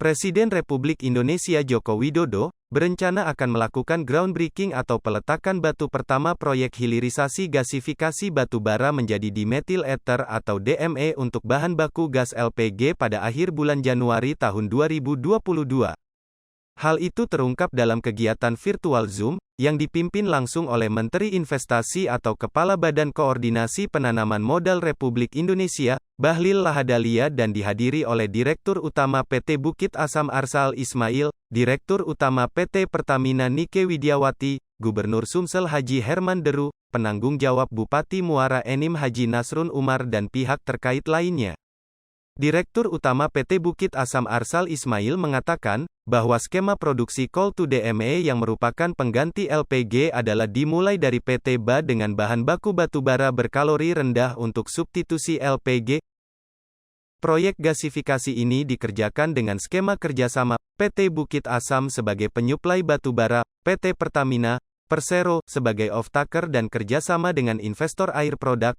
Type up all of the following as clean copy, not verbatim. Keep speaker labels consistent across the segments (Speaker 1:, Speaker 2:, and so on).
Speaker 1: Presiden Republik Indonesia Joko Widodo, berencana akan melakukan groundbreaking atau peletakan batu pertama proyek hilirisasi gasifikasi batu bara menjadi dimethyl ether atau DME untuk bahan baku gas LPG pada akhir bulan Januari tahun 2022. Hal itu terungkap dalam kegiatan virtual Zoom, yang dipimpin langsung oleh Menteri Investasi atau Kepala Badan Koordinasi Penanaman Modal Republik Indonesia, Bahlil Lahadalia dan dihadiri oleh Direktur Utama PT Bukit Asam Arsal Ismail, Direktur Utama PT Pertamina Nike Widiawati, Gubernur Sumsel Haji Herman Deru, penanggung jawab Bupati Muara Enim Haji Nasrun Umar dan pihak terkait lainnya. Direktur Utama PT Bukit Asam Arsal Ismail mengatakan, bahwa skema produksi coal to DME yang merupakan pengganti LPG adalah dimulai dari PT BA dengan bahan baku batubara berkalori rendah untuk substitusi LPG. Proyek gasifikasi ini dikerjakan dengan skema kerjasama, PT Bukit Asam sebagai penyuplai batubara, PT Pertamina, Persero, sebagai off-taker dan kerjasama dengan investor air produk,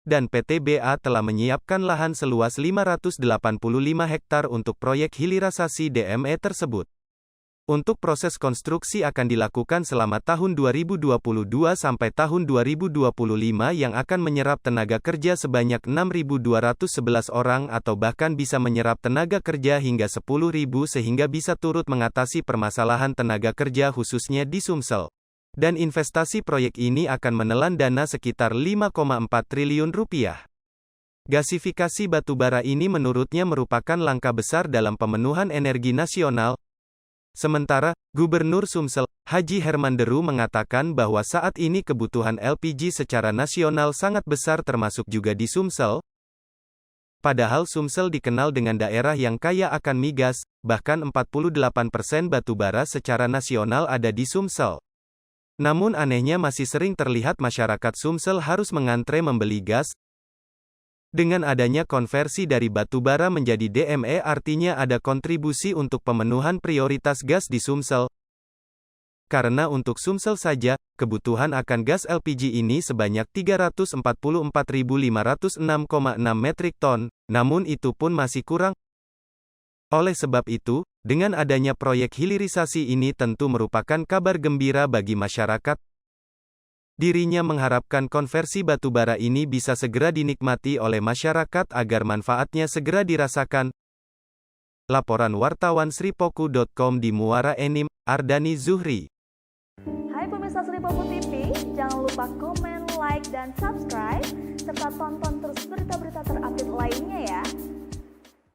Speaker 1: dan PT BA telah menyiapkan lahan seluas 585 hektar untuk proyek hilirisasi DME tersebut. Untuk proses konstruksi akan dilakukan selama tahun 2022 sampai tahun 2025 yang akan menyerap tenaga kerja sebanyak 6.211 orang atau bahkan bisa menyerap tenaga kerja hingga 10.000 sehingga bisa turut mengatasi permasalahan tenaga kerja khususnya di Sumsel. Dan investasi proyek ini akan menelan dana sekitar 5,4 triliun rupiah. Gasifikasi batubara ini menurutnya merupakan langkah besar dalam pemenuhan energi nasional. Sementara, Gubernur Sumsel, Haji Herman Deru mengatakan bahwa saat ini kebutuhan LPG secara nasional sangat besar termasuk juga di Sumsel. Padahal Sumsel dikenal dengan daerah yang kaya akan migas, bahkan 48% batubara secara nasional ada di Sumsel. Namun anehnya masih sering terlihat masyarakat Sumsel harus mengantre membeli gas. Dengan adanya konversi dari batubara menjadi DME artinya ada kontribusi untuk pemenuhan prioritas gas di Sumsel. Karena untuk Sumsel saja, kebutuhan akan gas LPG ini sebanyak 344.506,6 metrik ton, namun itu pun masih kurang. Oleh sebab itu, dengan adanya proyek hilirisasi ini tentu merupakan kabar gembira bagi masyarakat. Dirinya mengharapkan konversi batubara ini bisa segera dinikmati oleh masyarakat agar manfaatnya segera dirasakan. Laporan wartawan sripoku.com di Muara Enim, Ardani Zuhri.
Speaker 2: Hai pemirsa Sripoku TV, jangan lupa komen, like, dan subscribe, serta tonton terus berita-berita terupdate